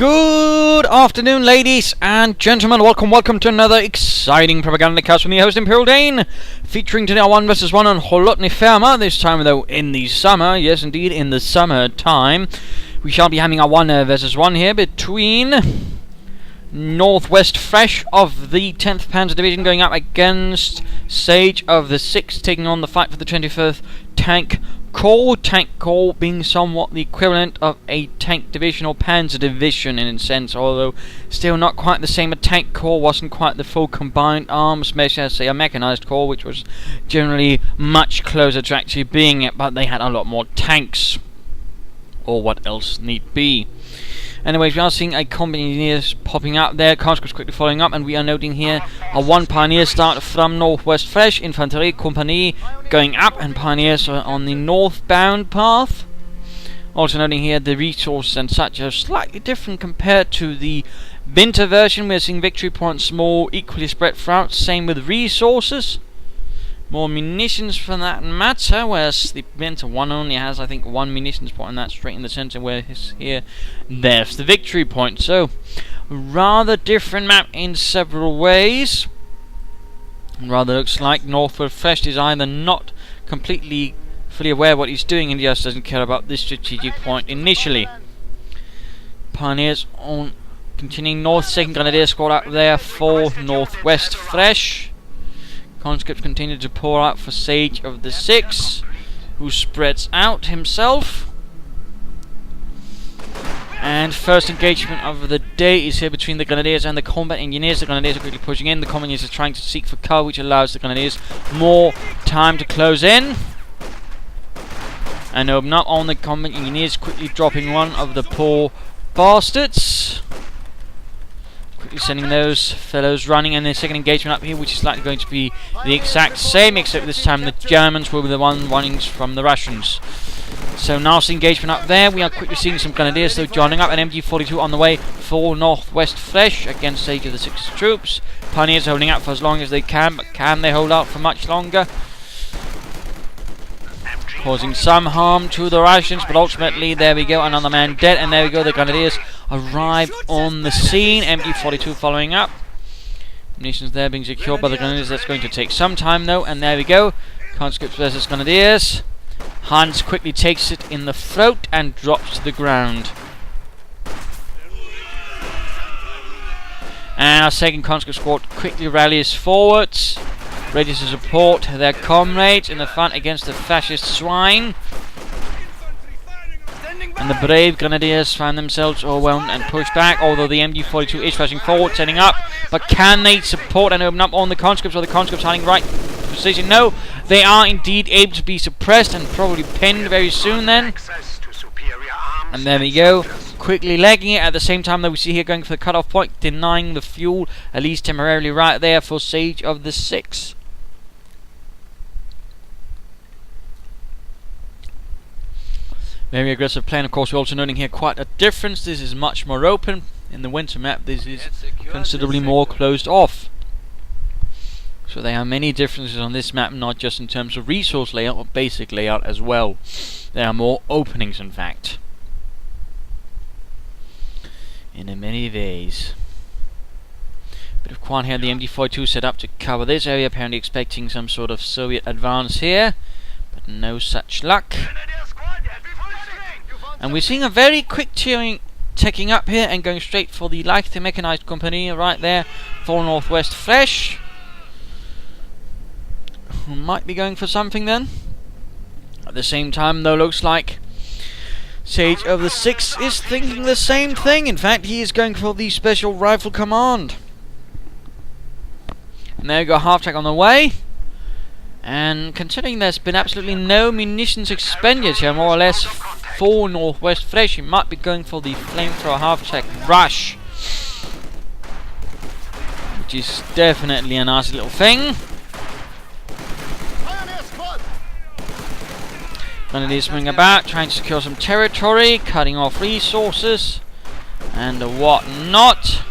Good afternoon, ladies and gentlemen. Welcome to another exciting Propagandacast from the host Imperial Dane, featuring today 1 vs 1 on Kholodny Ferma. This time, though, in the summer. Yes, indeed, in the summer time. We shall be having a 1 vs 1 here between Northwestfresh of the 10th Panzer Division going up against sageofthesix, taking on the fight for the 21st Tank Corps. Tank Corps being somewhat the equivalent of a tank division or Panzer Division in a sense, although still not quite the same. A tank corps wasn't quite the full combined arms measure as, say, a mechanized corps, which was generally much closer to actually being it, but they had a lot more tanks, or what else need be. Anyways, we are seeing a company engineers popping up there, conscripts quickly following up, and we are noting here a 1 pioneer start from Northwestfresh Infanterie Company going up, and pioneers are on the northbound path. Also noting here the resources and such are slightly different compared to the winter version. We're seeing victory points more equally spread throughout, same with resources. More munitions for that matter, whereas the winter one only has, I think, 1 munitions point, and that's straight in the center, whereas here, there's the victory point. So, rather different map in several ways. Rather looks like Northwestfresh is either not completely fully aware of what he's doing and just doesn't care about this strategic point initially. Pioneers on continuing north, 2nd Grenadier squad out there for Northwestfresh. Conscripts continue to pour out for sageofthesix, who spreads out himself. And first engagement of the day is here between the Grenadiers and the combat engineers. The Grenadiers are quickly pushing in. The combat engineers are trying to seek for cover, which allows the Grenadiers more time to close in. And open up on the combat engineers, quickly dropping one of the poor bastards. Quickly sending those fellows running, and the second engagement up here, which is likely going to be the exact same, except this time the Germans will be the one running from the Russians. So nasty engagement up there. We are quickly seeing some Grenadiers though joining up, and MG42 on the way for Northwestfresh against sageofthesix troops. Pioneers holding out for as long as they can, but can they hold out for much longer? Causing some harm to the Russians, but ultimately, there we go, another man dead, and there we go, the Grenadiers arrive on the scene. MG42 following up. Munitions there being secured by the Grenadiers. That's going to take some time though, and there we go. Conscripts versus Grenadiers. Hans quickly takes it in the throat and drops to the ground. And our 2nd conscript squad quickly rallies forwards, ready to support their comrades in the front against the fascist swine. And the brave Grenadiers find themselves overwhelmed and pushed back, although the MG42 is rushing forward, setting up. But can they support and open up on the conscripts, or the conscripts hiding right position? No, they are indeed able to be suppressed and probably pinned very soon then. And there we go, quickly legging it at the same time that we see here going for the cutoff point, denying the fuel, at least temporarily right there for sageofthesix. Very aggressive plan. Of course, we're also noting here quite a difference. This is much more open. In the winter map, this is considerably more closed off. So there are many differences on this map, not just in terms of resource layout, but basic layout as well. There are more openings, in fact, in many ways. Bit of Quan here, the MG42 set up to cover this area, apparently expecting some sort of Soviet advance here, but no such luck. And we're seeing a very quick taking up here and going straight for the leichte mechanized company right there for Northwestfresh, who might be going for something then. At the same time though, looks like sageofthesix is thinking the same thing. In fact, he is going for the special rifle command. And there we go, half-track on the way. And considering there's been absolutely no munitions expenditure, more or less, for Northwestfresh, he might be going for the flamethrower half-track rush, which is definitely a nasty little thing. Grenadiers swing about, trying to secure some territory, cutting off resources, and what not.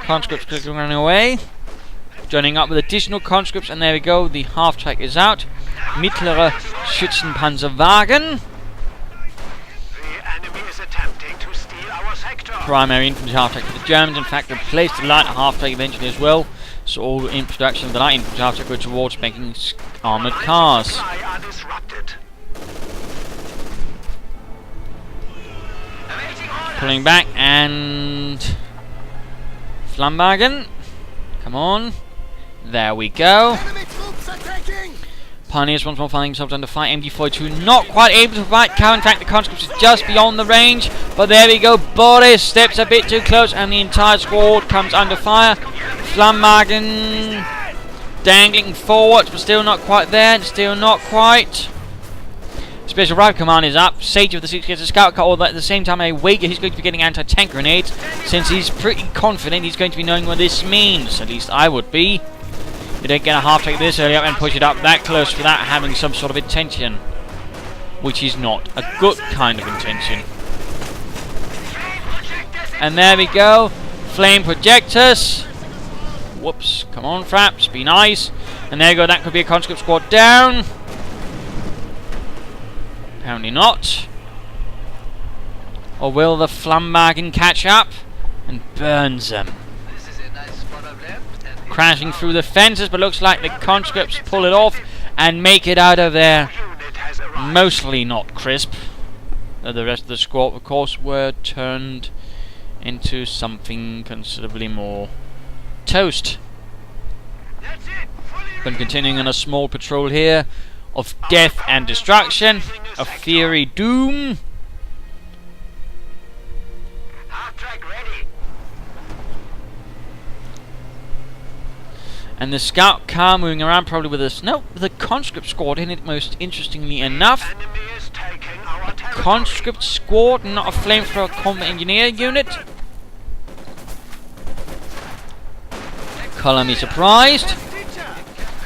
Conscripts quickly running away, joining up with additional conscripts, and there we go, the half-track is out. Mittlere Schützenpanzerwagen. primary infantry half-track for the Germans. In fact, replaced the light half-track eventually as well. So all the introduction of the light infantry half-track go towards making armoured cars. Pulling back and Flamwagen. Come on. There we go. Pioneers once more finding themselves under fire. MG42 not quite able to fight cow. In fact, the conscripts is just beyond the range. But there we go. Boris steps a bit too close and the entire squad comes under fire. Flamwagen dangling forward, but still not quite there. Still not quite. Special Rifle Command is up. Sage of the Six gets a scout car, although at the same time, he's going to be getting anti-tank grenades, since he's pretty confident he's going to be knowing what this means. At least I would be. You don't get a half-track this early up and push it up that close without having some sort of intention, which is not a good kind of intention. And there we go. Flame projectors. Whoops. Come on, Fraps. Be nice. And there you go. That could be a conscript squad down. Apparently not. Or will the Flamwagen catch up and burns them? Crashing through the fences, but looks like the conscripts pull it off and make it out of there. Mostly not crisp. The rest of the squad, of course, were turned into something considerably more toast. But continuing on a small patrol here of death and destruction, of fiery doom. And the scout car moving around, probably with a conscript squad in it, most interestingly enough. A conscript squad, not a flamethrower combat engineer unit. Color me surprised.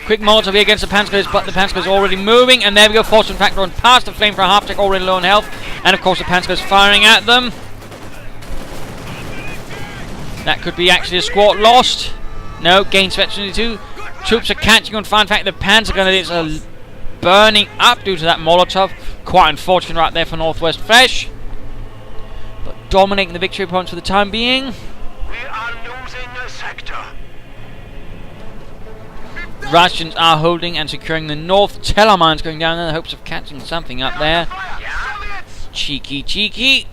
Quick Molotov here against the Panzers, but the Panzers already moving, and there we go. Force in fact run past the flamethrower half-track, already low on health, and of course the Panzers firing at them. That could be actually a squad lost. No, gains veteran 2. Troops are catching on fire. In fact, the Panzer grenades are burning up due to that Molotov. Quite unfortunate right there for Northwestfresh. But dominating the victory points for the time being. We are losing a sector. Russians are holding and securing the North. Teller mines going down in the hopes of catching something up there. Cheeky, cheeky.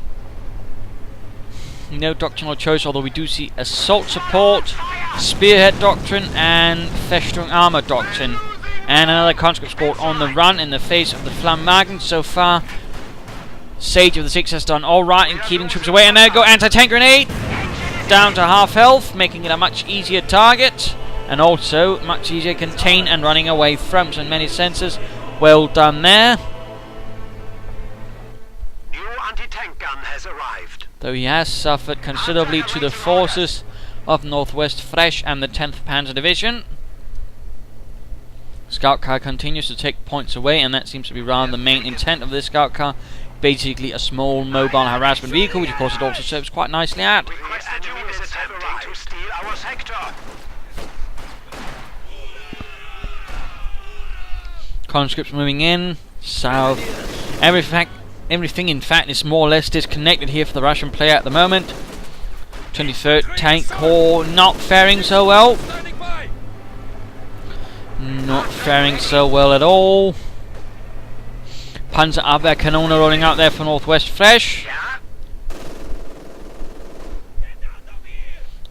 No doctrinal choice, although we do see assault support, spearhead doctrine, and Festung armor doctrine. And another conscript squad on the run in the face of the Flamwagen. So far, Sage of the Six has done alright in keeping troops away. And there we go, anti-tank grenade! Down to half health, making it a much easier target. And also, much easier to contain and running away from. So in many senses, well done there. New anti-tank gun has arrived. Though he has suffered considerably to the forces of Northwestfresh and the 10th Panzer Division. Scout car continues to take points away, and that seems to be rather the main intent of this scout car. Basically a small mobile harassment vehicle, which of course it also serves quite nicely at. The enemy is attempting to steal our sector. Conscripts moving in, south. Everything in fact is more or less disconnected here for the Russian player at the moment. 23rd Tank Corps not faring so well. Not faring so well at all. Panzer Abwehrkanone rolling out there for Northwestfresh.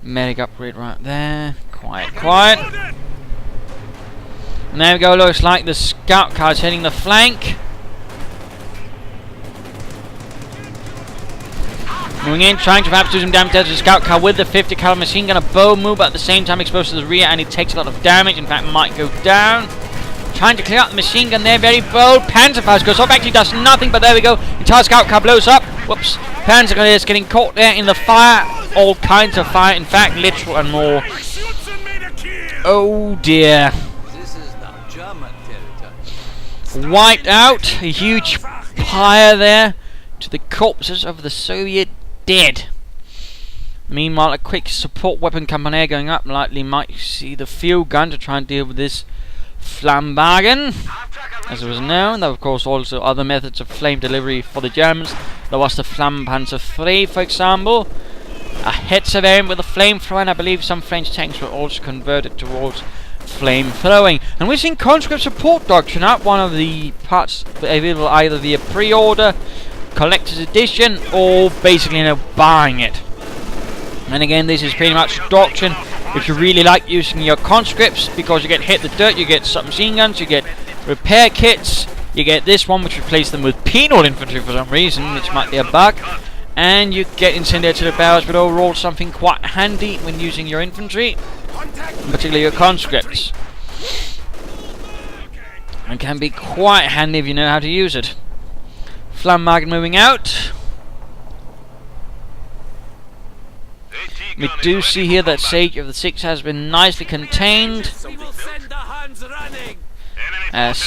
Medic upgrade right there. Quiet, quiet. And there we go, looks like the scout car is hitting the flank. Moving in, trying to perhaps do some damage to the scout car with the 50 caliber machine gun. A bow move, but at the same time exposed to the rear, and it takes a lot of damage. In fact, might go down. Trying to clear out the machine gun there, very bold. Panzerfaust goes off, actually does nothing, but there we go. Entire scout car blows up. Whoops. Panzer gun is getting caught there in the fire. All kinds of fire, in fact, literal and more. Oh dear. Wiped out. A huge pyre there to the corpses of the Soviet dead. Meanwhile, a quick support weapon company going up. Likely might see the field gun to try and deal with this Flambagen, as it was known. There were of course also other methods of flame delivery for the Germans. There was the Panzer 3, for example, a Hetzer variant with a flamethrower, and I believe some French tanks were also converted towards flame throwing. And we're seeing conscript support doctrine up, one of the parts available either via pre-order, collector's edition, or basically buying it. And again, this is pretty much doctrine if you really like using your conscripts, because you get hit the dirt, you get submachine guns, you get repair kits, you get this one which replaces them with penal infantry for some reason, which might be a bug, and you get incendiary to the barrels, but overall something quite handy when using your infantry, particularly your conscripts. And can be quite handy if you know how to use it. Flammagen moving out. We do see here that Sage of the Six has been nicely contained, as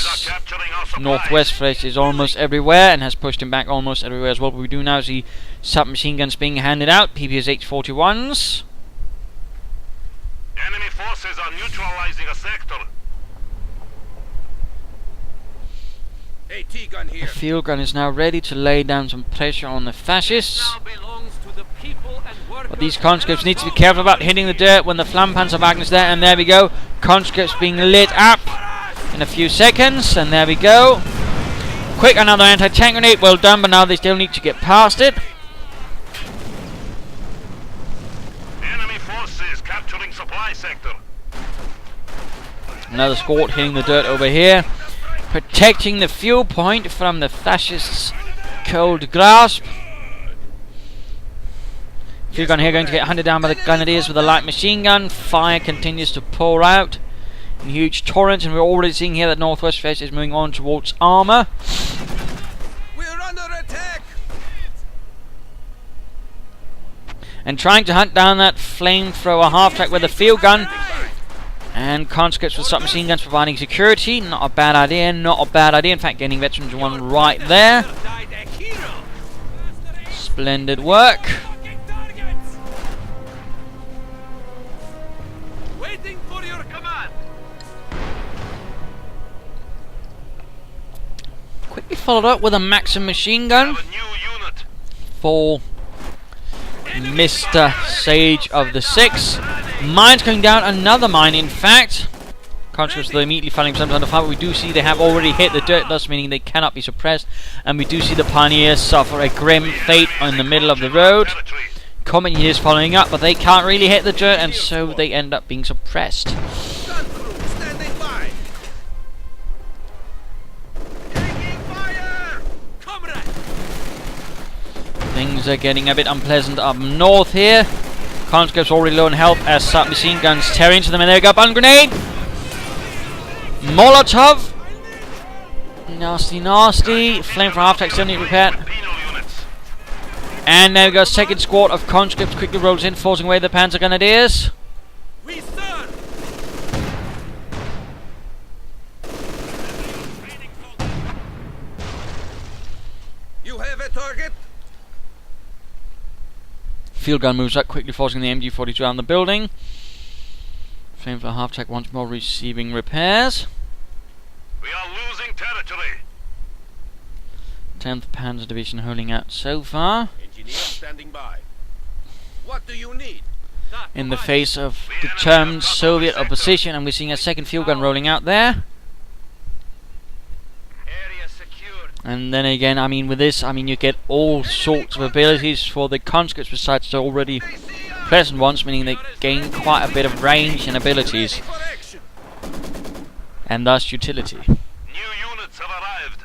Northwestfresh is almost everywhere and has pushed him back almost everywhere as well. But we do now see submachine guns being handed out, PPS H41s. Enemy forces are neutralizing a sector. AT-gun here. The field gun is now ready to lay down some pressure on the fascists. But these conscripts need to be careful about hitting the dirt when the Flampanzerwagen is there. And there we go, conscripts being lit up in a few seconds. And there we go. Quick, another anti-tank grenade. Well done, but now they still need to get past it. Enemy forces capturing supply sector. Another squad hitting the dirt over here, protecting the fuel point from the fascists' cold grasp. Field gun here going to get hunted down by the Grenadiers with a light machine gun. Fire continues to pour out in huge torrents, and we're already seeing here that Northwestfresh is moving on towards armour. We're under attack. And trying to hunt down that flamethrower half-track with a field gun. And conscripts with submachine guns providing security. Not a bad idea, not a bad idea. In fact, getting veterans one right there. Splendid work. Waiting for your command. Quickly followed up with a Maxim machine gun for Mr. Sage of the Six. Mines going down, another mine in fact. Conscripts are immediately filing themselves under fire, but we do see they have already hit the dirt, thus meaning they cannot be suppressed. And we do see the pioneers suffer a grim fate in the middle of the road. Communists following up, but they can't really hit the dirt, and so they end up being suppressed. Things are getting a bit unpleasant up north here. Conscripts already low on health as submachine guns tear into them, and there we go, bun grenade! Molotov! Nasty, nasty. Flame for half-track still need repaired. And there we go, second squad of conscripts quickly rolls in, forcing away the Panzer Grenadiers. You have a target. Field gun moves up, quickly forcing the MG-42 around the building. Flame for half-track once more receiving repairs. We are losing territory. 10th Panzer Division holding out so far. Engineer standing by. What do you need? In the face of determined Soviet opposition, and we're seeing a second field gun rolling out there. Area secured. And then again, I mean, with this, I mean, you get all sorts of abilities for the conscripts besides the already present ones, meaning they gain quite a bit of range and abilities, and thus utility. New units have arrived.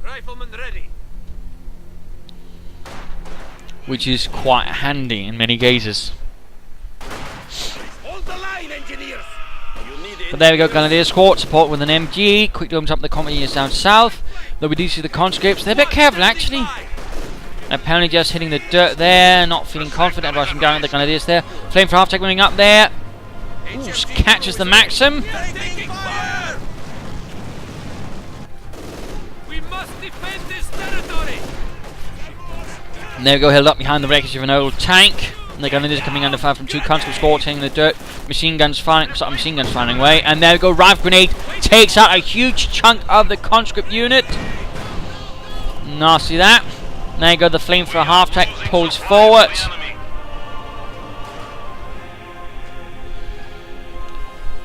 Riflemen ready. Which is quite handy in many cases. Hold the line, engineers. You need But there we go, Grenadier squad, support with an MG. Quickly opens up the companies down south. Though we do see the conscripts, they're a bit careful actually. Apparently just hitting the dirt there, not feeling confident, rushing down at the Grenadiers there. Flame for half-track running up there. Ooh, catches the Maxim. We must defend this territory. And there we go, held up behind the wreckage of an old tank. And the gun is coming under fire from 2 conscripts scorching the dirt. Machine guns firing away. And there we go. Rifle grenade takes out a huge chunk of the conscript unit. Nasty that. There you go. The flamethrower half track pulls forward.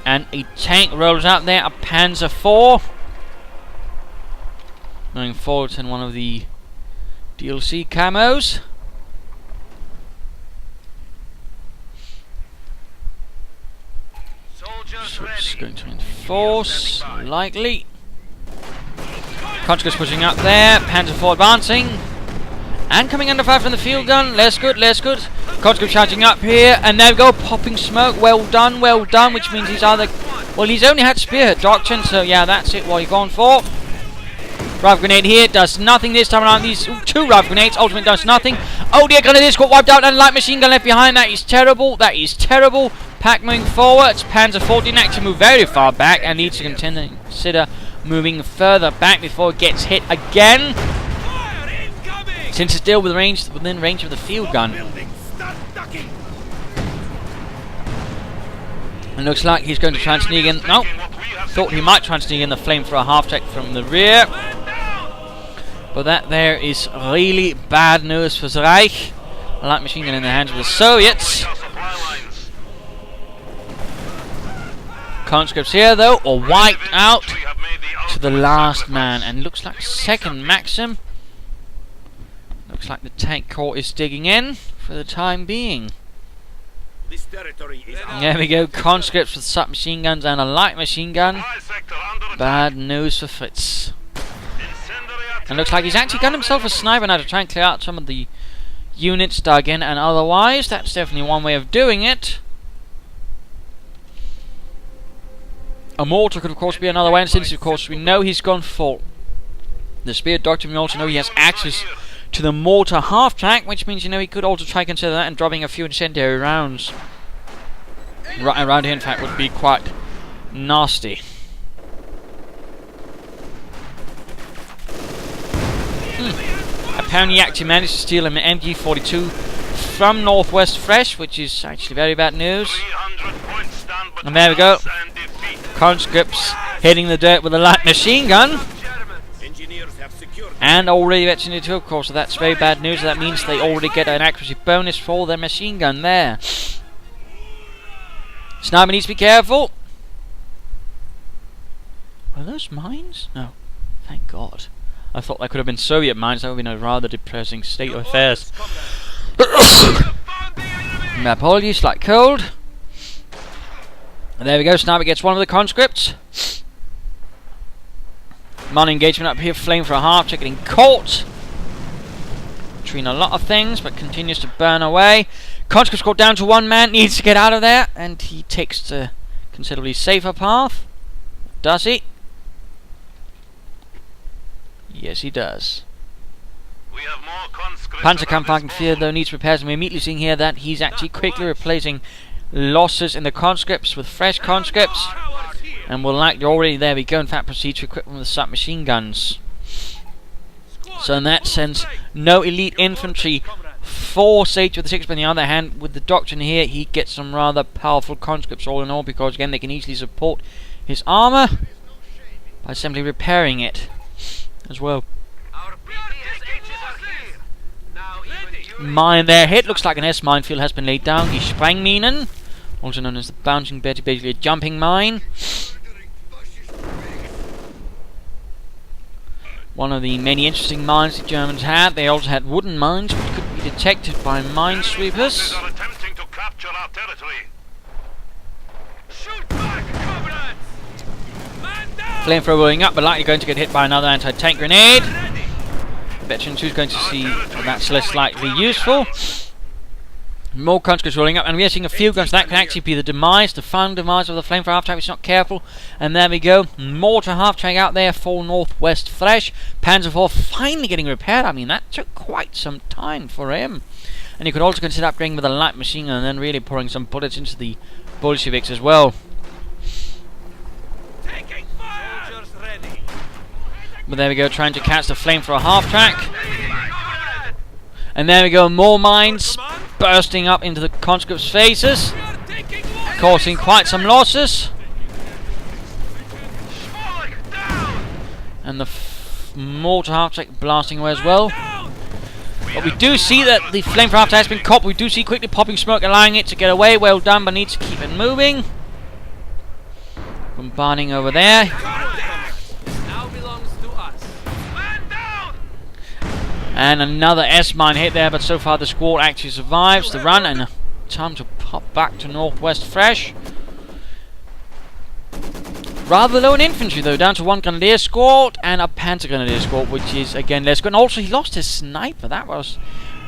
And a tank rolls out there. A Panzer IV. Moving forward in one of the DLC camos. So it's going to enforce, likely. Conscripts pushing up there. Panzer IV advancing. And coming under fire from the field gun. Less good, less good. Conscript charging up here. And there we go. Popping smoke. Well done, well done. Which means he's either... Well, he's only had spearhead doctrine. So yeah, that's it. What you're going for. Rifle grenade here. Does nothing this time around. These 2 rifle grenades. Ultimate does nothing. Oh dear, grenadiers got wiped out. And light machine gun left behind. That is terrible. That is terrible. Pack moving forwards. Panzer IV didn't actually move very far back and needs to consider moving further back before it gets hit again. Since it's still within range of the field gun. And looks like he's going to try and sneak in. No, thought he might try and sneak in the flamethrower half track from the rear. But that there is really bad news for the Reich. A light machine gun in the hands of the Soviets. Conscripts here though are wiped out to the last man, and looks like second Maxim. Looks like the tank corps is digging in for the time being. This territory is There we go, conscripts with submachine guns and a light machine gun. Bad news for Fritz. And looks like he's actually got himself a sniper now to try and clear out some of the units dug in, and otherwise that's definitely one way of doing it. A mortar could of course be another way, and since of course we know he's gone full the spear doctrine, we also know he has access to the mortar half track, which means he could also try and consider that, and dropping a few incendiary rounds right around here in fact would be quite nasty. Apparently he actually managed to steal an MG42 from Northwestfresh, which is actually very bad news. And there we go. Conscripts hitting the dirt with a light machine gun. And already mentioned it too, of course, so that's very bad news. That means they already get an accuracy bonus for their machine gun there. Sniper needs to be careful. Are those mines? No. Thank God. I thought that could have been Soviet mines. That would have been a rather depressing state of affairs. My apologies, like cold. And there we go, sniper gets one of the conscripts. Money engagement up here, flame for a half, getting caught. Between a lot of things, but continues to burn away. Conscripts got down to 1 man, needs to get out of there, and he takes the considerably safer path. Does he? Yes, he does. We have more conscripts. Panzerkampfwagen 4 though needs repairs, and we're immediately seeing here that he's actually quickly replacing losses in the conscripts with fresh conscripts, and will likely already, there we go, in fact proceed to equip them with submachine guns. So in that sense, no elite infantry for sageofthesix, but on the other hand, with the doctrine here, he gets some rather powerful conscripts all in all, because again they can easily support his armor by simply repairing it as well. Mine there hit, looks like an S minefield has been laid down. The Sprengminen, also known as the bouncing Betty, basically a jumping mine. One of the many interesting mines the Germans had. They also had wooden mines, which could be detected by minesweepers. Flamethrower rolling up, but likely going to get hit by another anti-tank grenade. Veteran 2 is going to see that's less likely useful. More conscripts rolling up, and we are seeing a field gun, so that can actually be the demise, the final demise of the flamethrower half track, if it's not careful. And there we go, mortar half track out there for Northwestfresh. Panzer IV finally getting repaired. I mean, that took quite some time for him. And you could also consider upgrading with a light machine gun and then really pouring some bullets into the Bolsheviks as well. But there we go, trying to catch the flamethrower half track. And there we go, more mines. bursting up into the conscripts' faces, causing quite some losses. And the mortar half-track blasting away as well. But we do see that the flamethrower half-track has been caught. We do see quickly popping smoke, allowing it to get away. Well done, but needs to keep it moving. Bombarding over there. Now belongs to us. And another S-mine hit there, but so far the squad actually survives the run, and time to pop back to Northwestfresh. Rather low in infantry though, down to one grenadier squad and a panzer grenadier squad, which is again less good. And also he lost his sniper, that was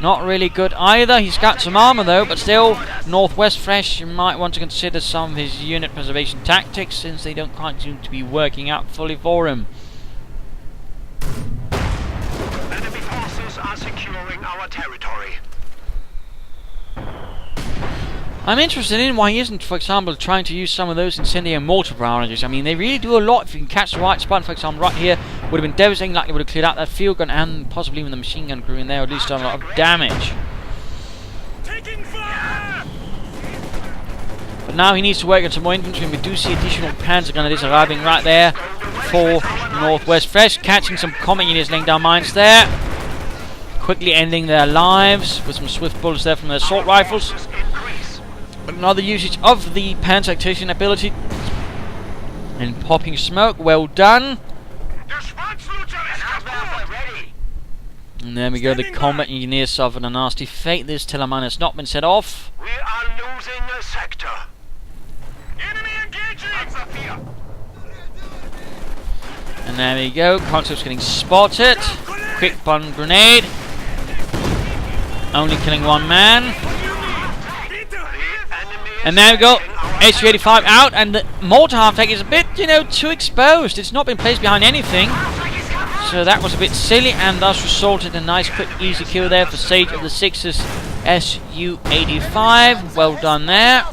not really good either. He's got some armor though, but still, Northwestfresh, you might want to consider some of his unit preservation tactics, since they don't quite seem to be working out fully for him. Enemy forces are securing our territory. I'm interested in why he isn't, for example, trying to use some of those incendiary mortar barrages. I mean, they really do a lot if you can catch the right spot. For example, right here would have been devastating, likely would have cleared out that field gun and possibly even the machine gun crew in there, or at least done a lot of damage. Taking fire! But now he needs to work on some more infantry, and we do see additional panzer grenadiers arriving right there for Northwestfresh, catching some combat units laying down mines there, quickly ending their lives with some swift bullets there from their assault rifles. Another usage of the panzer tactician ability and popping smoke. Well done. And there we go. The combat engineer suffered a nasty fate. This telemine has not been set off. We are losing a sector. Enemy engaging! And there we go. Concept's getting spotted. Quick bomb grenade. Only killing one man. And there we go, SU-85 out, and the mortar half-track is a bit, too exposed. It's not been placed behind anything, so that was a bit silly, and thus resulted in a nice, quick, easy kill there for Sage of the Six's SU-85. Well done there.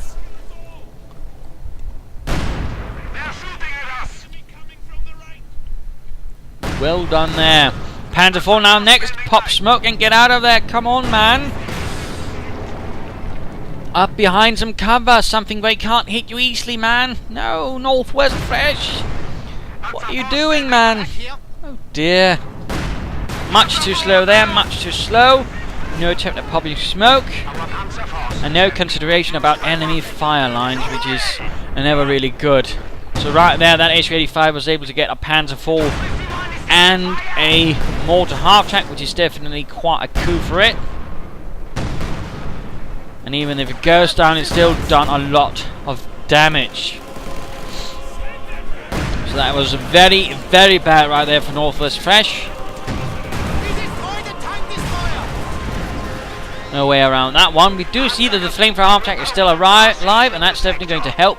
Well done there. Panzer IV now next. Pop smoke and get out of there. Come on, man. Up behind some cover, something they can't hit you easily, man. No, Northwestfresh. What are you doing, man? Oh dear. Much too slow there, much too slow. No attempt at popping smoke. And no consideration about enemy fire lines, which is never really good. So right there, that SU-85 was able to get a Panzer IV and a mortar half-track, which is definitely quite a coup for it. And even if it goes down, it's still done a lot of damage. So that was very, very bad right there for Northwestfresh. No way around that one. We do see that the flamethrower half-track is still alive, and that's definitely going to help.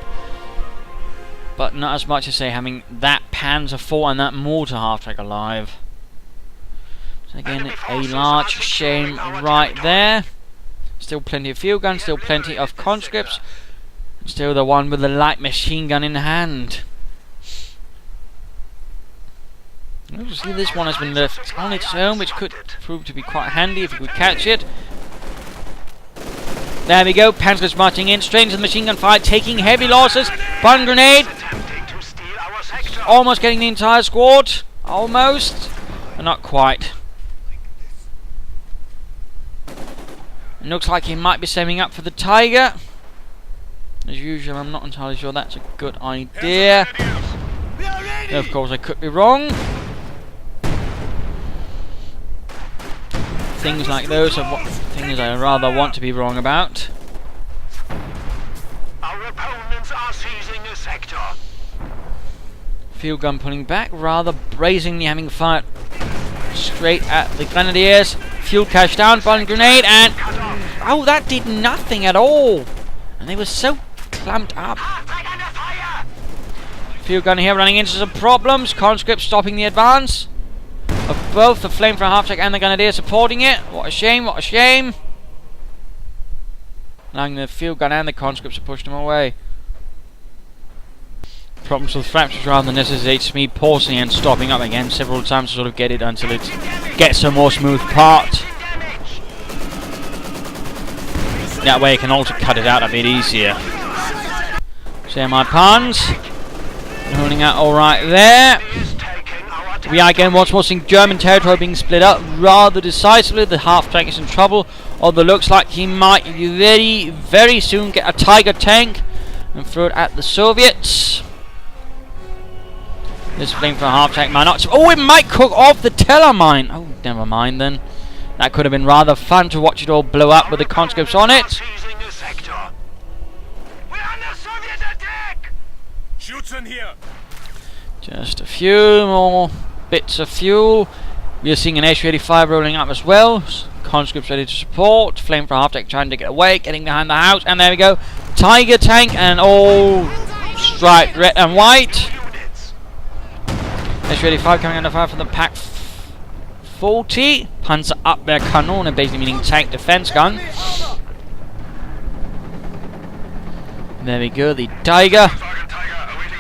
But not as much as, say, having that Panzer IV and that mortar half-track alive. So again, a large shame right there. Still plenty of field guns, still plenty of conscripts. Still the one with the light machine gun in hand. Obviously this one has been left on its own, which could prove to be quite handy if we could catch it. There we go, Panzers marching in, straight into the machine gun fire, taking heavy losses. Bun grenade. Almost getting the entire squad. Almost. But not quite. It looks like he might be saving up for the Tiger. As usual, I'm not entirely sure that's a good idea. Of course, I could be wrong. Things like those are things I rather want to be wrong about. Our opponents are seizing a sector. Field gun pulling back, rather brazenly having fired straight at the grenadiers. Fuel cache down, bomb grenade, and oh, that did nothing at all. And they were so clamped up. Field gun here running into some problems. Conscript stopping the advance of both the flamethrower half-track and the grenadier supporting it. What a shame, what a shame. Allowing the field gun and the conscripts to push them away. Problems with fractures rather necessitates me pausing and stopping up again several times to sort of get it until it gets a more smooth part. That way I can also cut it out a bit easier. So my pawns holding out alright there. We are again once more seeing German territory being split up rather decisively. The half-tank is in trouble, although looks like he might very, very soon get a Tiger tank and throw it at the Soviets. This flame for a half-tank might not... Oh, it might cook off the Teller mine! Oh, never mind then. That could have been rather fun to watch it all blow up with the conscripts on it. Just a few more bits of fuel. We are seeing an Su-85 rolling up as well. Conscripts ready to support. Flame for half-tank trying to get away, getting behind the house, and there we go. Tiger tank and all striped red and white. Su-85 coming under fire from the Pak 40. Panzer Abwehrkanone, basically meaning tank defense gun. And there we go, the Tiger.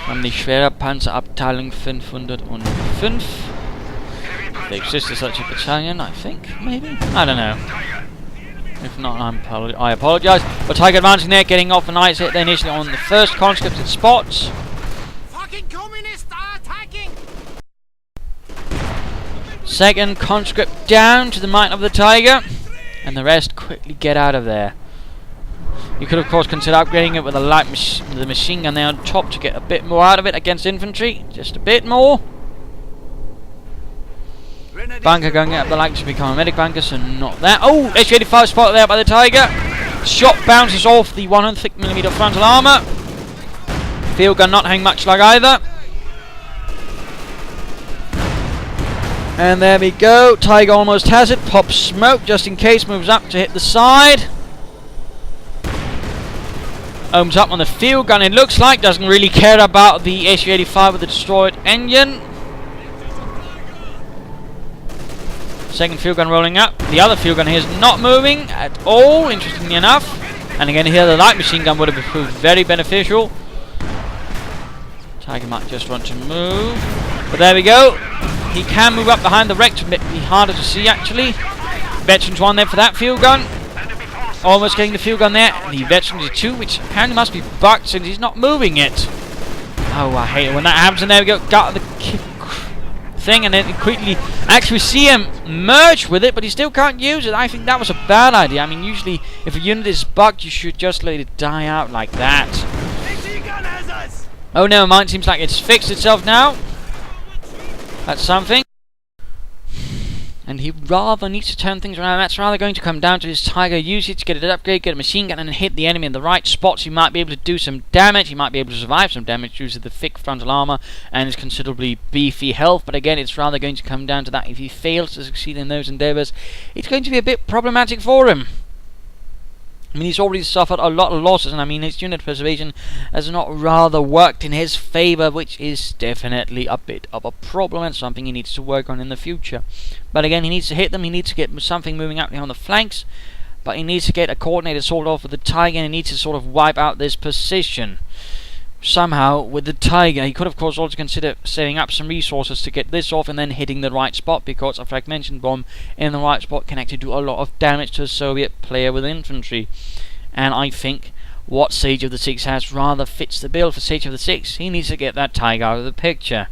From the Schwerer Panzerabteilung 505. They exist as such a battalion, I think, maybe? I don't know. If not, I apologise. But Tiger advancing there, getting off a nice hit there initially on the first conscript in spots. Fucking communists are attacking! Second conscript down to the might of the Tiger. And the rest quickly get out of there. You could, of course, consider upgrading it with a light the machine gun there on top to get a bit more out of it against infantry. Just a bit more. Bunker going up the line to become a medic bunker, so not that. Oh, Su-85 spotted there by the Tiger. Shot bounces off the 100mm frontal armour. Field gun not hanging much like either. And there we go. Tiger almost has it. Pops smoke just in case. Moves up to hit the side. Ohms up on the field gun, it looks like. Doesn't really care about the Su-85 with the destroyed engine. Second field gun rolling up. The other field gun here is not moving at all, interestingly enough. And again here the light machine gun would have proved very beneficial. Tiger might just want to move. But there we go. He can move up behind the wreck to be harder to see actually. Veterans 1 there for that field gun. Almost getting the field gun there. The Veterans 2, which apparently must be bugged since he's not moving it. Oh, I hate it when that happens. And there we go. Got the thing, and then quickly actually see him merge with it, but he still can't use it. I think that was a bad idea. I mean, usually if a unit is bugged, you should just let it die out like that. Oh, never mind. Seems like it's fixed itself now. That's something. And he rather needs to turn things around. That's rather going to come down to his Tiger usage, get it upgrade, get a machine gun, and hit the enemy in the right spots. He might be able to do some damage. He might be able to survive some damage due to the thick frontal armor and his considerably beefy health. But again, it's rather going to come down to that. If he fails to succeed in those endeavours, it's going to be a bit problematic for him. I mean, he's already suffered a lot of losses, and I mean, his unit preservation has not rather worked in his favour, which is definitely a bit of a problem and something he needs to work on in the future. But again, he needs to hit them, he needs to get something moving out on the flanks, but he needs to get a coordinated sort off with the Tiger, and he needs to sort of wipe out this position somehow with the Tiger. He could, of course, also consider saving up some resources to get this off and then hitting the right spot, because a fragmentation bomb in the right spot can actually do a lot of damage to a Soviet player with infantry. And I think what Sage of the Six has rather fits the bill for Sage of the Six. He needs to get that Tiger out of the picture.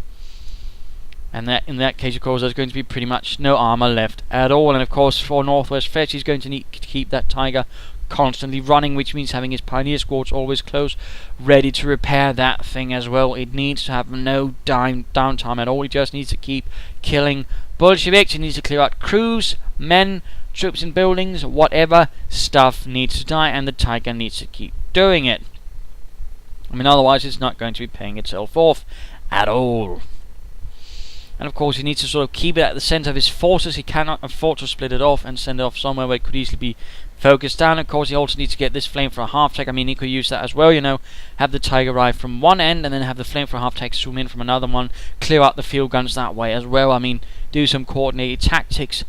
And that, in that case, of course, there's going to be pretty much no armor left at all. And of course, for Northwestfresh, he's going to need to keep that Tiger constantly running, which means having his pioneer squads always close, ready to repair that thing as well. It needs to have no downtime at all. He just needs to keep killing Bolsheviks. He needs to clear out crews, men, troops in buildings, whatever stuff needs to die, and the Tiger needs to keep doing it. I mean, otherwise it's not going to be paying itself off at all. And of course he needs to sort of keep it at the center of his forces. He cannot afford to split it off and send it off somewhere where it could easily be focused down. Of course he also needs to get this flame for a half-tech. I mean, he could use that as well, you know, have the Tiger arrive from one end and then have the flame for a half-tech zoom in from another one, clear out the field guns that way as well. I mean, do some coordinated tactics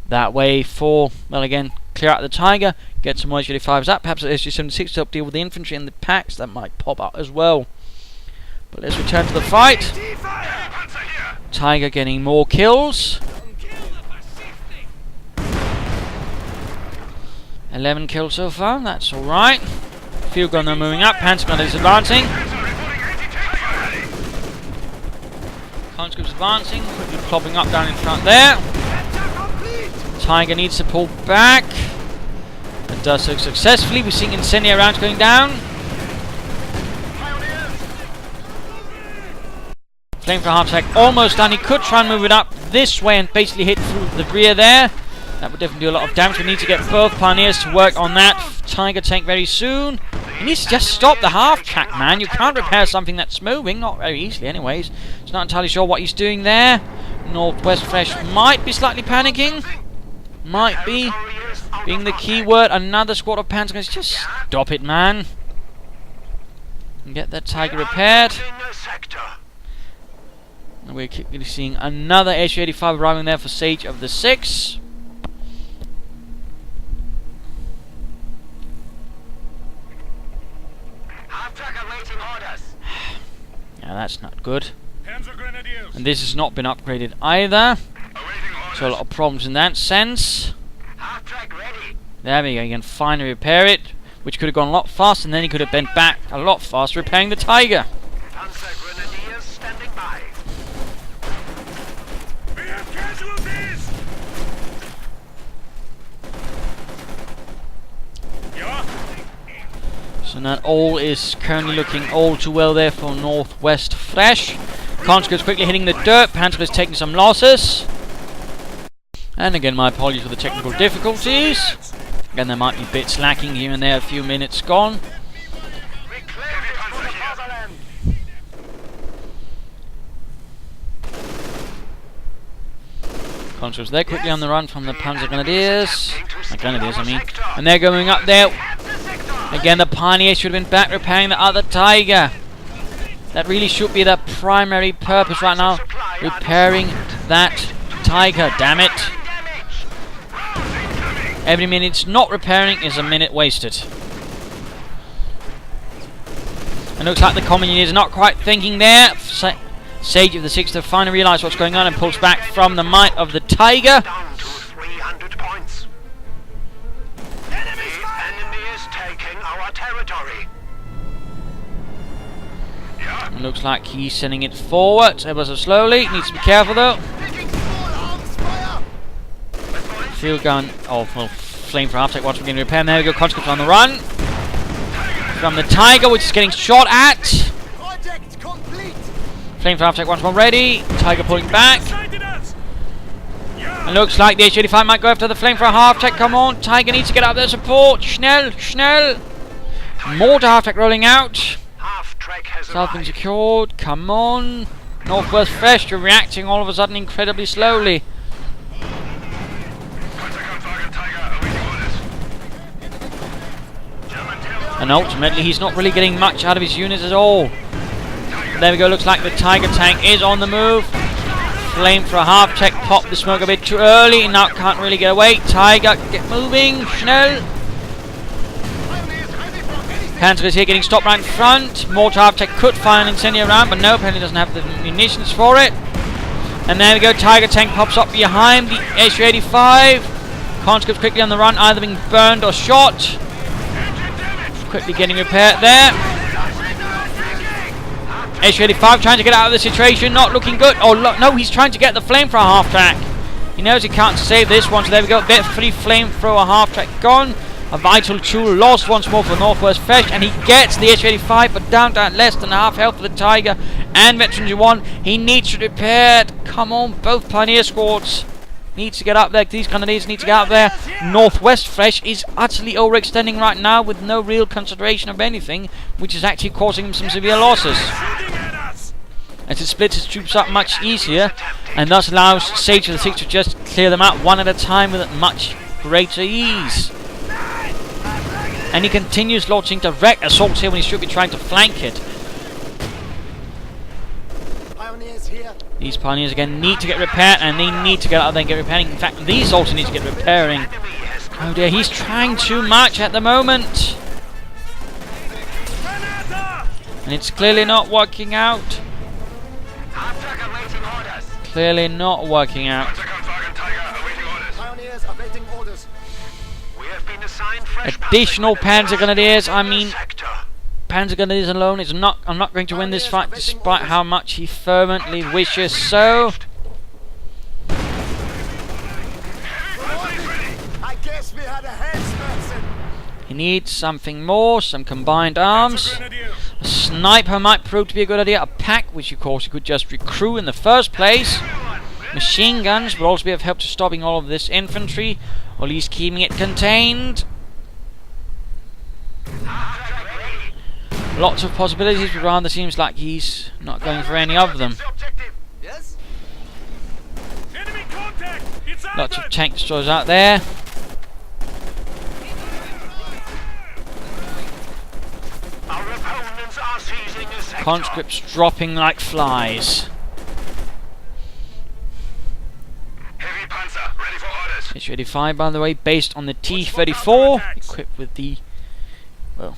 that way for, well, again, clear out the Tiger, get some more Su-85s up, perhaps an Su-76 to help deal with the infantry and the packs that might pop out as well. But let's return to the fight. Tiger getting more kills. 11 kills so far, that's alright. Field gun are moving up, Panzer gun is advancing. Conscripts advancing, quickly plopping up down in front there. Tiger needs to pull back. It does so successfully. We're seeing incendiary rounds going down. Flame for half attack almost done. He could try and move it up this way and basically hit through the rear there. That would definitely do a lot of damage. We need to get both pioneers to work on that Tiger tank very soon. He needs to just stop the half track, man. You can't repair something that's moving, not very easily anyways. It's not entirely sure what he's doing there. Northwestfresh might be slightly panicking. Might be. Being the key word. Another squad of Panzer guns. Just stop it, man. And get that Tiger repaired. And we're quickly seeing another Su-85 arriving there for Sage of the Six. Yeah, that's not good. And this has not been upgraded either. So a lot of problems in that sense. There we go, you can finally repair it, which could have gone a lot faster, and then he could have bent back a lot faster repairing the Tiger. So that all is currently looking all too well there for Northwestfresh. Conscripts quickly hitting the dirt. Panzer is taking some losses. And again, my apologies for the technical difficulties. Again, there might be bits lacking here and there, a few minutes gone. Conscripts there quickly on the run from the Panzer Grenadiers. Grenadiers, I mean. And they're going up there. Again, the Pioneers should have been back repairing the other Tiger. That really should be the primary purpose right now. Repairing that Tiger, damn it. Every minute it's not repairing is a minute wasted. It looks like the Communists are not quite thinking there. Sage of the Six to finally realise what's going on and pulls back from the might of the Tiger. It looks like he's sending it forward ever so slowly. Needs to be careful though. Field gun. Oh, well, flame for half take once we're getting repaired. There we go. Conscripts on the run from the Tiger, which is getting shot at. Flame for half take once more ready. Tiger pulling back. It looks like the H-85 might go after the flame for a half tech. Come on, Tiger needs to get up there support. Schnell, Schnell. Mortar half tech rolling out. South been secured. Come on. Northwestfresh, you're reacting all of a sudden incredibly slowly. And ultimately, he's not really getting much out of his units at all. There we go, looks like the Tiger tank is on the move. Flame for a half check, pop the smoke a bit too early, now can't really get away. Tiger, get moving, Schnell. Panzer is here getting stopped right in front. Mortar half check could fire an incendiary round, but no, apparently doesn't have the munitions for it. And there we go, Tiger tank pops up behind the Su-85. Conscripts quickly on the run, either being burned or shot. Quickly getting repaired there. Su-85 trying to get out of the situation, not looking good. Oh no, he's trying to get the flamethrower half track. He knows he can't save this one, so there we go. Bit free flamethrower half track gone. A vital tool lost once more for Northwestfresh, and he gets the Su-85, but down to less than half health for the Tiger and Veterans 1. He needs to repair. Come on, both Pioneer squads needs to get up there. These Grenadiers need to get up there. Northwestfresh is utterly overextending right now with no real consideration of anything, which is actually causing him some severe losses. As it splits his troops up much easier, and thus allows Sage of the Six to just clear them out one at a time with much greater ease. And he continues launching direct assaults here when he should be trying to flank it. These Pioneers again need to get repaired, and they need to get out there and get repairing. In fact, these also need to get repairing. Oh dear, he's trying too much at the moment. And it's clearly not working out. Clearly not working out. Pioneers awaiting orders. We have additional Panzer Grenadiers. I mean, Panzer Grenadiers alone is not. I'm not going to win this fight, despite how much he fervently wishes so. I guess we had a head. He needs something more, some combined arms. A sniper might prove to be a good idea. A pack, which of course you could just recruit in the first place. Machine guns would also be of help to stopping all of this infantry, or at least keeping it contained. Lots of possibilities, but rather seems like he's not going for any of them. Lots of tank destroyers out there. Conscripts dropping like flies. It's 85, by the way, based on the T-34, equipped with the, well,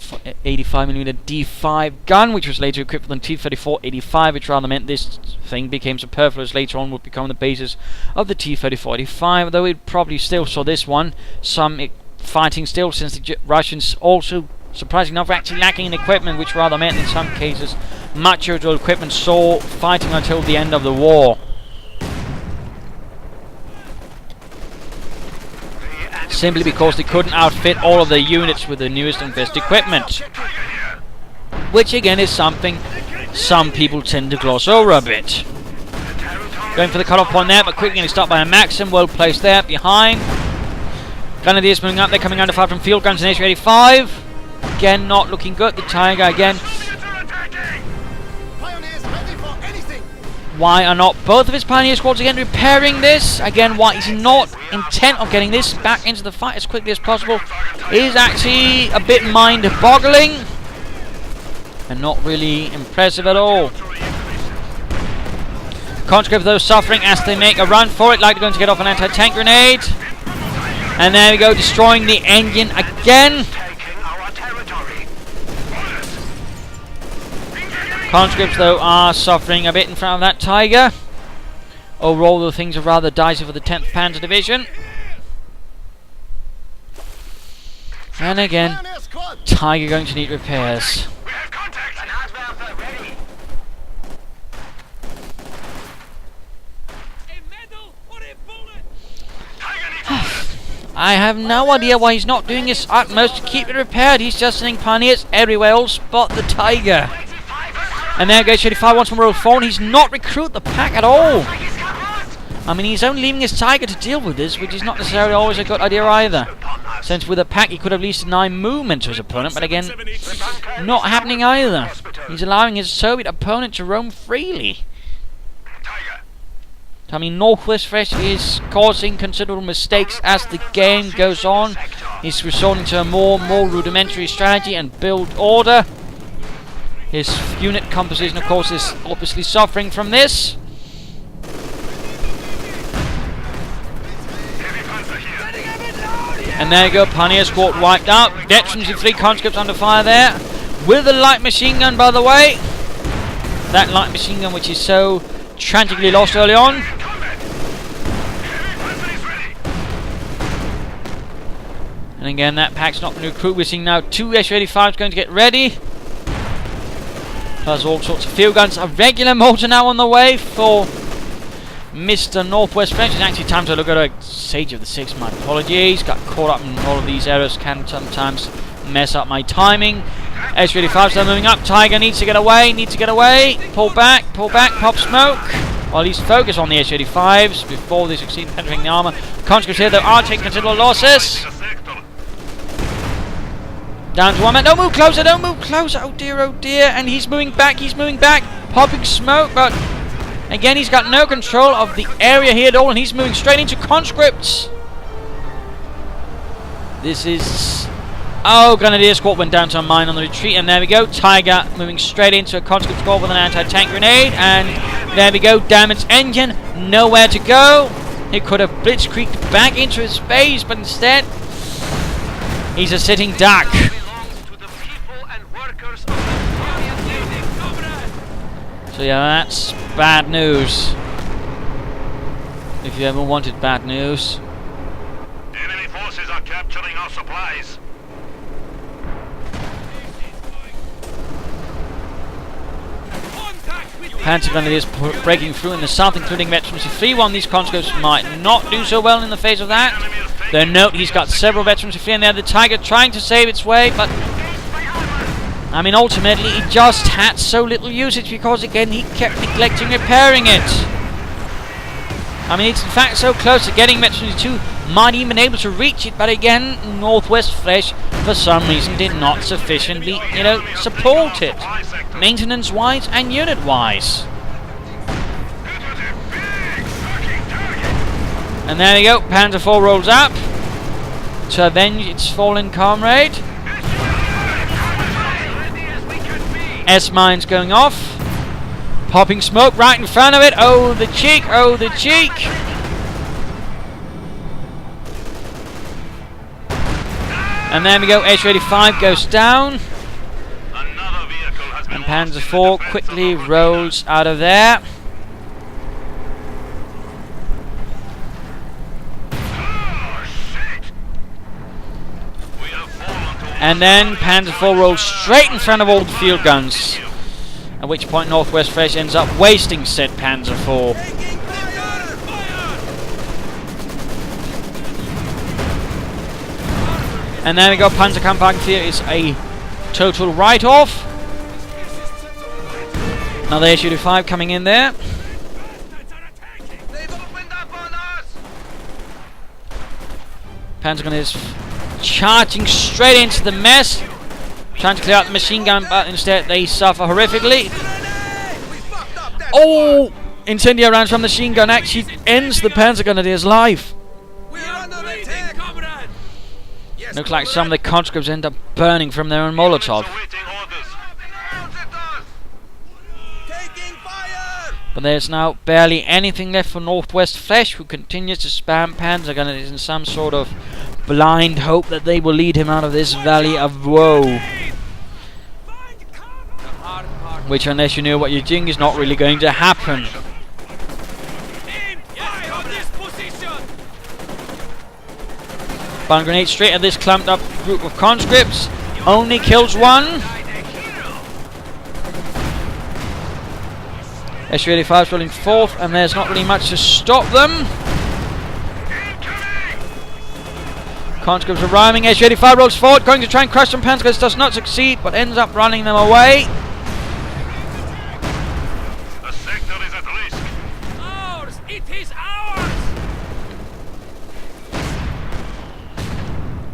85mm D5 gun, which was later equipped with the T-34-85, which rather meant this thing became superfluous. Later on would become the basis of the T-34-85, though it probably still saw this one some fighting still, since the Russians also, surprisingly enough, were actually lacking in equipment, which rather meant in some cases much of the equipment saw fighting until the end of the war. Simply because they couldn't outfit all of their units with the newest and best equipment. Which again is something some people tend to gloss over a bit. Going for the cut-off point there, but quickly getting stopped by a Maxim, well placed there, behind. Grenadiers moving up, they're coming under fire from field guns and HU-85. Again, not looking good. The Tiger again. Why are not both of his Pioneer squads again repairing this? Again, why is he not intent on getting this back into the fight as quickly as possible? Is actually a bit mind-boggling and not really impressive at all. Conscript, though, suffering as they make a run for it, like they're going to get off an anti-tank grenade. And there we go, destroying the engine again. Conscripts, though, are suffering a bit in front of that Tiger. Overall, though, things are rather dicey for the 10th Panzer Division. And again, Tiger going to need repairs. I have no idea why he's not doing his utmost to keep it repaired. He's just sending Pioneers everywhere else but the Tiger. And there goes 85 once more phone. He's not recruit the pack at all. I mean, he's only leaving his Tiger to deal with this, which is not necessarily always a good idea either. Since with a pack he could at least deny movement to his opponent, but again, not happening either. He's allowing his Soviet opponent to roam freely. I mean, Northwestfresh is causing considerable mistakes as the game goes on. He's resorting to a more rudimentary strategy and build order. His unit composition, of course, is obviously suffering from this. And there you go, Pioneer squad wiped out. Veterans with 3 conscripts under fire there. With a light machine gun, by the way. That light machine gun which is so tragically lost early on. And again, that pack's not been recruited. We're seeing now 2 SU-85s going to get ready. Plus all sorts of field guns. A regular motor now on the way for Mr. Northwestfresh. It's actually time to look at a sageofthesix. My apologies. Got caught up in all of these errors. Can sometimes mess up my timing. SU-85 still moving up. Tiger needs to get away. Pull back. Pop smoke. Or at least focus on the SU-85s before they succeed in penetrating the armour. Conscripts here, though, are taking considerable losses. Down to 1 man. Don't move closer. Oh dear. And he's moving back. Popping smoke, but again, he's got no control of the area here at all, and he's moving straight into conscripts. This is... Oh, Grenadier squad went down to a mine on the retreat, and there we go. Tiger moving straight into a conscript squad with an anti-tank grenade, and there we go. Damaged engine. Nowhere to go. He could have blitzkrieged back into his base, but instead, he's a sitting duck. So yeah, that's bad news. If you ever wanted bad news. Enemy forces capturing our supplies. Panzer Grenadiers breaking through in the south, including veterans of 3-1. These conscripts might not do so well in the face of that. Though note, he's got several veterans of 3 in there. The Tiger trying to save its way, but I mean, ultimately, it just had so little usage because, again, he kept neglecting repairing it. I mean, it's in fact so close to getting veterans 2, might even able to reach it, but again, Northwestfresh, for some reason, did not sufficiently, support it. Maintenance-wise and unit-wise. And there we go, Panzer IV rolls up to avenge its fallen comrade. S-mines going off. Popping smoke right in front of it. Oh, the cheek, oh, the cheek. And there we go, H-85 goes down. And Panzer IV quickly rolls out of there. And then Panzer IV rolls straight in front of all the field guns. At which point Northwestfresh ends up wasting said Panzer IV. And there we go, Panzerkampfwagen is a total write-off. Another H-85 coming in there. Panzer is charging straight into the mess, trying to clear out the machine gun, but instead they suffer horrifically. Oh! Incendiary rounds from the machine gun actually ends the Panzer Grenadier's life. Looks like some of the conscripts end up burning from their own Molotov. But there's now barely anything left for Northwestfresh, who continues to spam Panzer Grenadiers in some sort of blind hope that they will lead him out of this valley of woe. Which, unless you know what you're doing, is not really going to happen. Bomb grenade straight at this clumped up group of conscripts. Only kills one. Su-85's rolling forth, and there's not really much to stop them. Conscripts are rhyming. Su-85 rolls forward, going to try and crush some Panzers. Does not succeed, but ends up running them away. The sector is at risk. Ours! It is ours!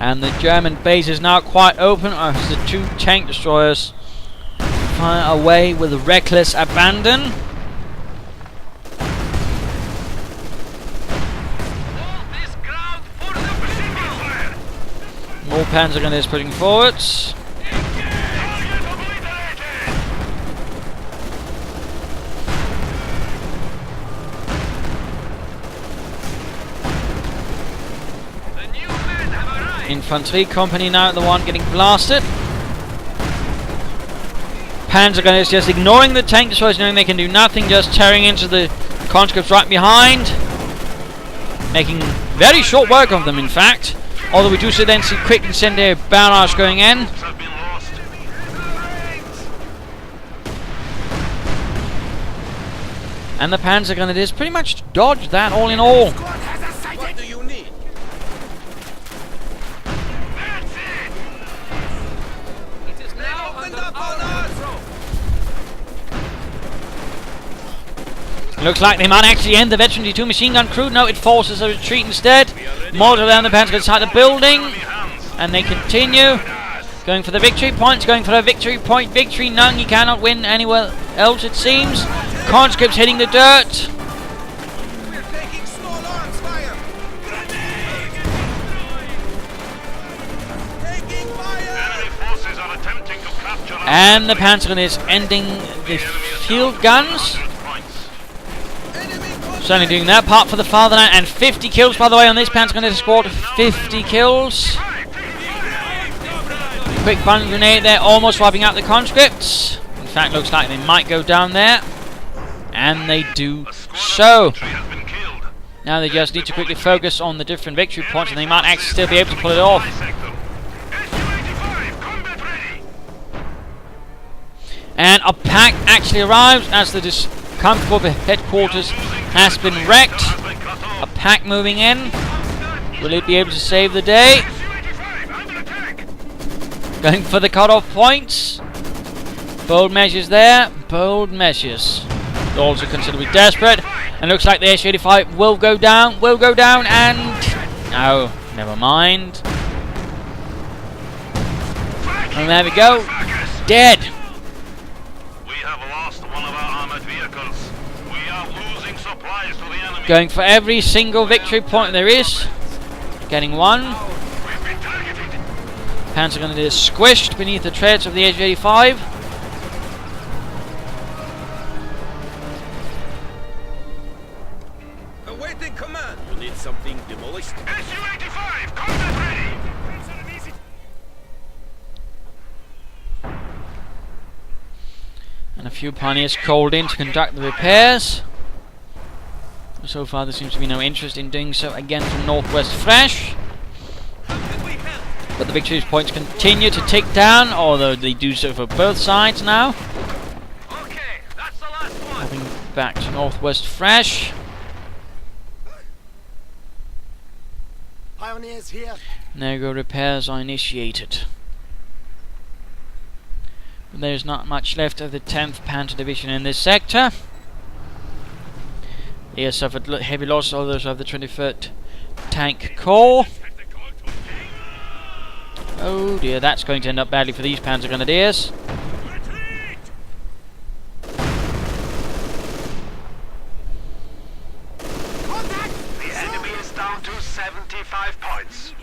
And the German base is now quite open as the 2 tank destroyers fire away with reckless abandon. More Panzer Grenadiers pushing forwards. Infantry company now the one getting blasted. Panzer Grenadiers just ignoring the tank destroyers, knowing they can do nothing, just tearing into the conscripts right behind. Making very short work of them, in fact. Although we do so then see quick incendiary barrage going in. And the Panzer Grenadiers pretty much dodged that all in all. What do you need? It is now under our control. Looks like they might actually end the Veteran D2 machine gun crew. No, it forces a retreat instead. Mortar down the Panzer inside the building. And they continue. Going for the victory points. Going for a victory point victory. None. You cannot win anywhere else, it seems. Conscripts hitting the dirt. We're taking small arms fire. Taking fire. Enemy forces are attempting to capture. And the Panzer is ending the field guns. Certainly doing their part for the fatherland. And 50 kills, by the way, on this Panzer Grenadier squad. 50 kills. Quick bomb grenade there, almost wiping out the conscripts. In fact, looks like they might go down there. And they do so. Now they just need to quickly focus on the different victory points, and they might actually still be able to pull it off. And a pack actually arrives as the comfortable headquarters has been wrecked. A pack moving in. Will it be able to save the day? Going for the cut-off points. Bold measures there. Bold measures. Also considerably desperate. And looks like the H-85 will go down. And... no, never mind. And there we go. Dead. We have lost one of our armored vehicles. We are losing supplies to the enemy. Going for every single victory point there is. Getting one. We've been targeted. Panzer Grenadier is squished beneath the treads of the H-85. Awaiting command. You need something demolished? Su-85, combat ready. And a few pioneers called in to conduct the repairs. So far there seems to be no interest in doing so again from Northwestfresh. But the victory points continue to tick down, although they do so for both sides now. Okay, that's the last one. Moving back to Northwestfresh. Pioneers here. Now go repairs are initiated. But there's not much left of the 10th Panzer Division in this sector. They have suffered heavy loss, all those of the 23rd Tank Corps. Oh dear, that's going to end up badly for these Panzer Grenadiers. The enemy is down to 75 points.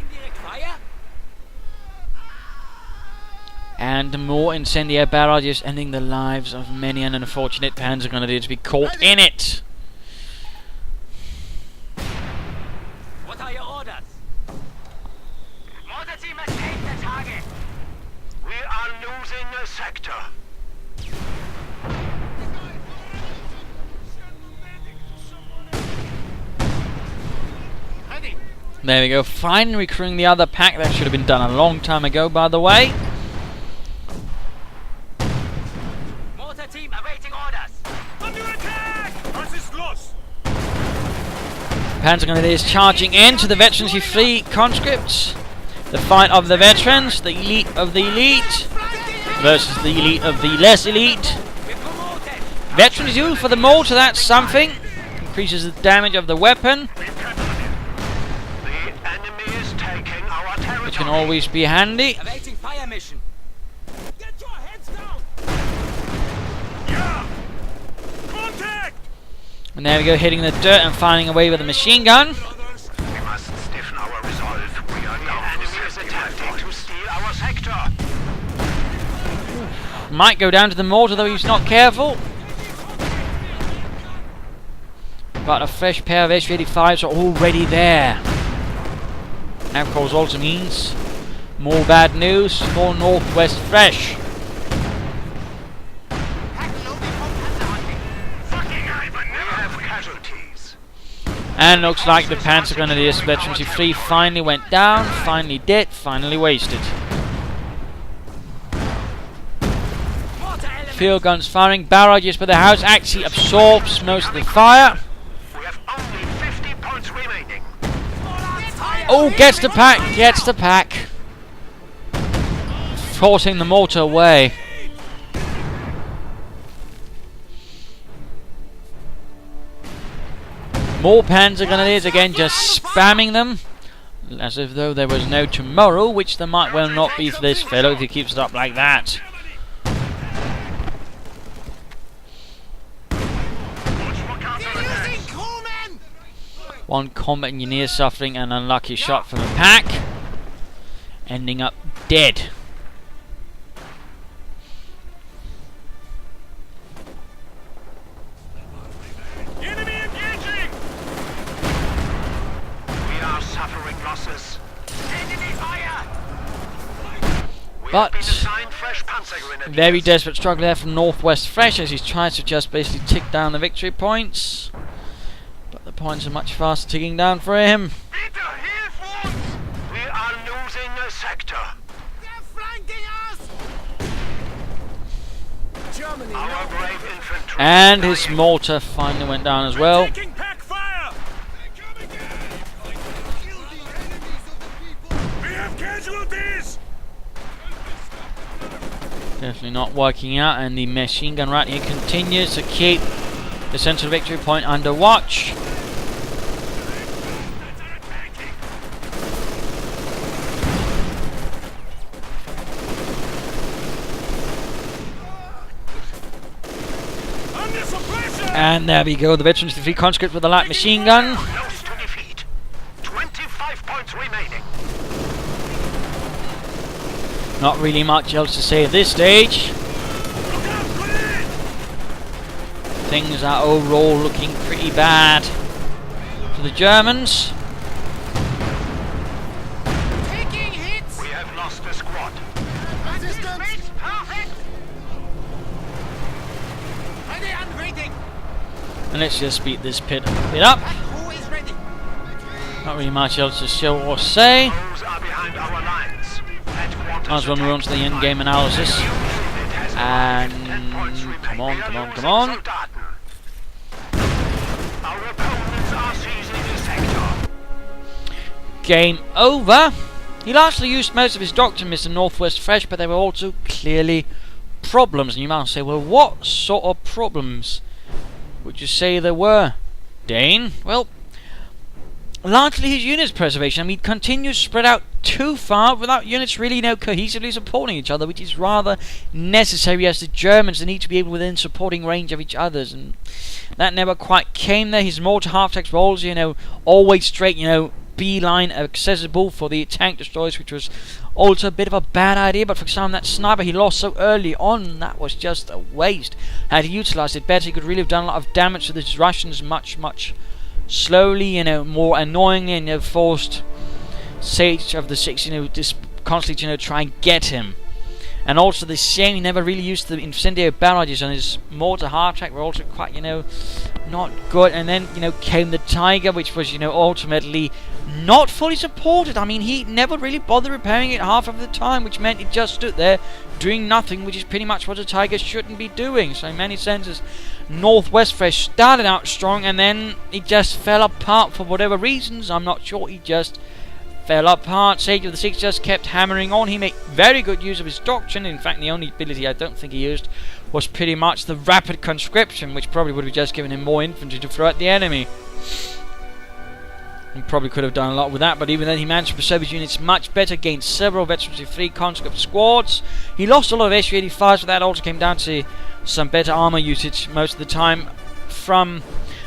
And more incendiary barrages ending the lives of many an unfortunate Panzer Grenadier to be caught in it. What are your orders? Mortar team must take the target. We are losing a sector. There we go, finally recruiting the other pack. That should have been done a long time ago, by the way. Mortar team awaiting orders. Under attack! Was ist los? Panzer Grenadiers charging in to the veterancy free conscripts. The fight of the veterans, the elite of the elite, versus the elite of the less elite. We're promoted. Veterans used for the mortar, that's something. Increases the damage of the weapon, The enemy is taking our territory. which can always be handy. Awaiting fire mission. Get your heads down. Yeah! Contact! And there we go, hitting the dirt and finding a way with a machine gun. We must stiffen our resolve. We are down. The enemy is attempting to steal our sector. Might go down to the mortar, though he's not careful. But a fresh pair of H-85s are already there. Now, of course, also means more bad news for Northwestfresh. Fucking Ivan, we have casualties. And looks like the Panzer Grenadiers Veterancy 3 finally went down, finally dead, finally wasted. Mortar element. Field guns firing, barrages, but the house actually absorbs most of the fire. We have only 50 points remaining. Oh, gets the pack, forcing the mortar away. More Panzer Grenadiers again, just spamming them, as if though there was no tomorrow, which there might well not be for this fellow if he keeps it up like that. One combat engineer suffering an unlucky shot from the pack, ending up dead. Enemy engaging! We are suffering losses. Enemy fire! We But have been assigned fresh Panzer Grenadiers. very desperate struggle there from Northwestfresh as he tries to just basically tick down the victory points. But the points are much faster ticking down for him. Bitte hilf uns! We are losing a sector. They're flanking us! Germany, Our brave infantry. And his mortar finally went down as well. taking back fire! We have casualties! Definitely not working out, and the machine gun right here continues to keep the central victory point under watch. Under suppression! And there we go, the veterans defeat conscript with a light machine gun. Close to defeat. 25 points remaining. Not really much else to say at this stage. Look out, grenade! Things are overall looking pretty bad for the Germans. Taking hits! We have lost a squad. Resistance! Perfect! Ready and waiting! And let's just beat this pit up. Who is ready? Not really much else to show or say. Those are behind our lines. Might as well move on to the in-game analysis. And come on. Our opponents are seizing the sector. Game over. He largely used most of his doctrine, Mr. Northwestfresh, but there were also clearly problems. And you might say, well, what sort of problems would you say there were, Dane? Well, largely his units preservation. I mean, he continues to spread out too far without units really, cohesively supporting each other, which is rather necessary as the Germans, they need to be able within supporting range of each other's, and that never quite came there. His mortar half-tanks were also, always straight, beeline accessible for the tank destroyers, which was also a bit of a bad idea. But for example, that sniper he lost so early on, that was just a waste. Had he utilized it better, he could really have done a lot of damage to the Russians much slowly, more annoyingly, and forced Sage of the Six, just constantly, try and get him. And also the shame he never really used the incendiary barrages on his mortar half-track were also quite, not good. And then, came the Tiger, which was, ultimately not fully supported. I mean, he never really bothered repairing it half of the time, which meant it just stood there doing nothing, which is pretty much what a Tiger shouldn't be doing. So in many senses, Northwestfresh started out strong, and then it just fell apart for whatever reasons. I'm not sure, he just fell apart. Sage of the Six just kept hammering on. He made very good use of his doctrine. In fact, the only ability I don't think he used was pretty much the rapid conscription, which probably would have just given him more infantry to throw at the enemy. He probably could have done a lot with that, but even then he managed to preserve his units much better, gained several veterans with 3 conscript squads. He lost a lot of SU-85s, but that also came down to some better armor usage most of the time from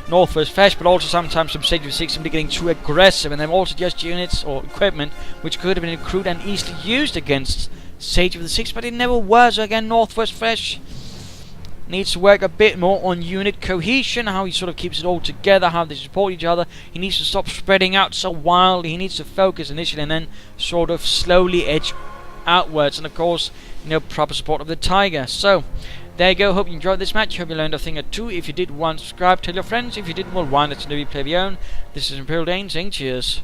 Northwestfresh, but also sometimes from Sage of the Six simply getting too aggressive, and then also just units or equipment which could have been accrued and easily used against Sage of the Six, but it never was. So again, Northwestfresh needs to work a bit more on unit cohesion, how he sort of keeps it all together, how they support each other. He needs to stop spreading out so wildly. He needs to focus initially and then sort of slowly edge outwards, and of course, proper support of the Tiger. So there you go. Hope you enjoyed this match. Hope you learned a thing or two. If you did, subscribe, tell your friends. If you didn't, well, why not to replay of your own. This is Imperial Dane saying cheers.